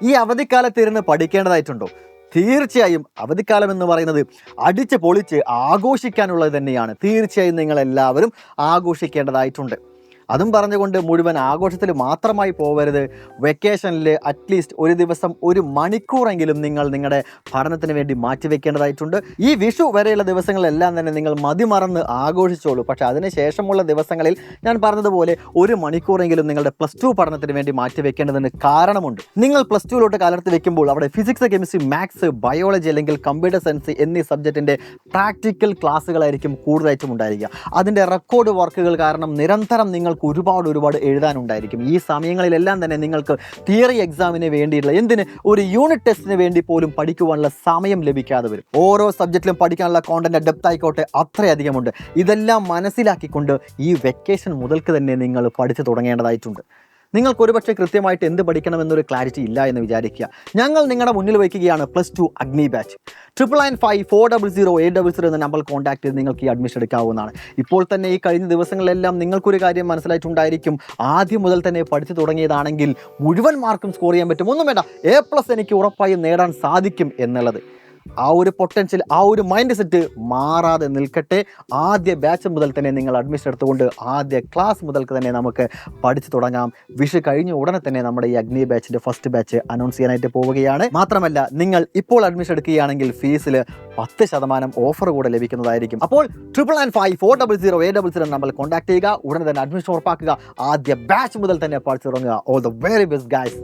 ഈ അവധിക്കാലത്തിരുന്ന് പഠിക്കേണ്ടതായിട്ടുണ്ടോ? തീർച്ചയായും അവധിക്കാലം എന്ന് പറയുന്നത് അടിച്ച് പൊളിച്ച് ആഘോഷിക്കാനുള്ളത് തന്നെയാണ്. തീർച്ചയായും നിങ്ങളെല്ലാവരും ആഘോഷിക്കേണ്ടതായിട്ടുണ്ട്. അതും പറഞ്ഞുകൊണ്ട് മുഴുവൻ ആഘോഷത്തിൽ മാത്രമായി പോകരുത്. വെക്കേഷനിൽ അറ്റ്ലീസ്റ്റ് ഒരു ദിവസം 1 മണിക്കൂറെങ്കിലും നിങ്ങൾ നിങ്ങളുടെ പഠനത്തിന് വേണ്ടി മാറ്റിവെക്കേണ്ടതായിട്ടുണ്ട്. ഈ വിഷു വരെയുള്ള ദിവസങ്ങളെല്ലാം തന്നെ നിങ്ങൾ മതിമറന്ന് ആഘോഷിച്ചോളൂ. പക്ഷേ അതിനുശേഷമുള്ള ദിവസങ്ങളിൽ ഞാൻ പറഞ്ഞതുപോലെ 1 മണിക്കൂറെങ്കിലും നിങ്ങളുടെ +2 പഠനത്തിന് വേണ്ടി മാറ്റിവെക്കേണ്ടതിന് കാരണമുണ്ട്. നിങ്ങൾ +2 കാലത്ത് വെക്കുമ്പോൾ അവിടെ ഫിസിക്സ്, കെമിസ്ട്രി, മാത്സ്, ബയോളജി അല്ലെങ്കിൽ കമ്പ്യൂട്ടർ സയൻസ് എന്നീ സബ്ജക്റ്റിൻ്റെ പ്രാക്ടിക്കൽ ക്ലാസ്സുകളായിരിക്കും കൂടുതലായിട്ടും ഉണ്ടായിരിക്കുക. അതിൻ്റെ റെക്കോർഡ് വർക്കുകൾ കാരണം നിരന്തരം നിങ്ങൾക്ക് ഒരുപാട് എഴുതാനുണ്ടായിരിക്കും. ഈ സമയങ്ങളിലെല്ലാം തന്നെ നിങ്ങൾക്ക് തിയറി എക്സാമിന് വേണ്ടിയിട്ടുള്ള ഒരു യൂണിറ്റ് ടെസ്റ്റിന് വേണ്ടി പോലും പഠിക്കുവാനുള്ള സമയം ലഭിക്കാതെ വരും. ഓരോ സബ്ജക്റ്റിലും പഠിക്കാനുള്ള കോണ്ടന്റ് ഡെപ്ത് ആയിക്കോട്ടെ അത്രയധികമുണ്ട്. ഇതെല്ലാം മനസ്സിലാക്കിക്കൊണ്ട് ഈ വെക്കേഷൻ മുതൽക്ക് തന്നെ നിങ്ങൾ പഠിച്ചു തുടങ്ങേണ്ടതായിട്ടുണ്ട്. നിങ്ങൾക്ക് ഒരുപക്ഷെ കൃത്യമായിട്ട് എന്ത് പഠിക്കണമെന്നൊരു ക്ലാരിറ്റി ഇല്ല എന്ന് വിചാരിക്കുക. ഞങ്ങൾ നിങ്ങളുടെ മുന്നിൽ വയ്ക്കുകയാണ് +2 അഗ്നി ബാച്ച്. 9954008000 എന്ന നമ്പർ കോൺടാക്ട് ചെയ്ത് നിങ്ങൾക്ക് ഈ അഡ്മിഷൻ എടുക്കാവുന്നതാണ്. ഇപ്പോൾ തന്നെ ഈ കഴിഞ്ഞ ദിവസങ്ങളിലെല്ലാം നിങ്ങൾക്കൊരു കാര്യം മനസ്സിലായിട്ടുണ്ടായിരിക്കും. ആദ്യം മുതൽ തന്നെ പഠിച്ചു തുടങ്ങിയതാണെങ്കിൽ മുഴുവൻ മാർക്കും സ്കോർ ചെയ്യാൻ പറ്റും, ഒന്നും വേണ്ട, A+ എനിക്ക് ഉറപ്പായും നേടാൻ സാധിക്കും എന്നുള്ളത്. ആ ഒരു പൊട്ടൻഷ്യൽ, ആ ഒരു മൈൻഡ് സെറ്റ് മാറാതെ നിൽക്കട്ടെ. ആദ്യ ബാച്ച് മുതൽ തന്നെ നിങ്ങൾ അഡ്മിഷൻ എടുത്തുകൊണ്ട് ആദ്യ ക്ലാസ് മുതൽക്ക് തന്നെ നമുക്ക് പഠിച്ചു തുടങ്ങാം. വിഷു കഴിഞ്ഞ ഉടനെ തന്നെ നമ്മുടെ ഈ അഗ്നി ബാച്ചിൻ്റെ ഫസ്റ്റ് ബാച്ച് അനൗൺസ് ചെയ്യാനായിട്ട് പോവുകയാണ്. മാത്രമല്ല നിങ്ങൾ ഇപ്പോൾ അഡ്മിഷൻ എടുക്കുകയാണെങ്കിൽ ഫീസിൽ 10% ഓഫർ കൂടെ ലഭിക്കുന്നതായിരിക്കും. അപ്പോൾ 9954008000 നമ്പറിൽ കോൺടാക്ട് ചെയ്യുക. ഉടനെ തന്നെ അഡ്മിഷൻ ഉറപ്പാക്കുക. ആദ്യ ബാച്ച് മുതൽ തന്നെ പഠിച്ചു തുടങ്ങുക. All the very best guys.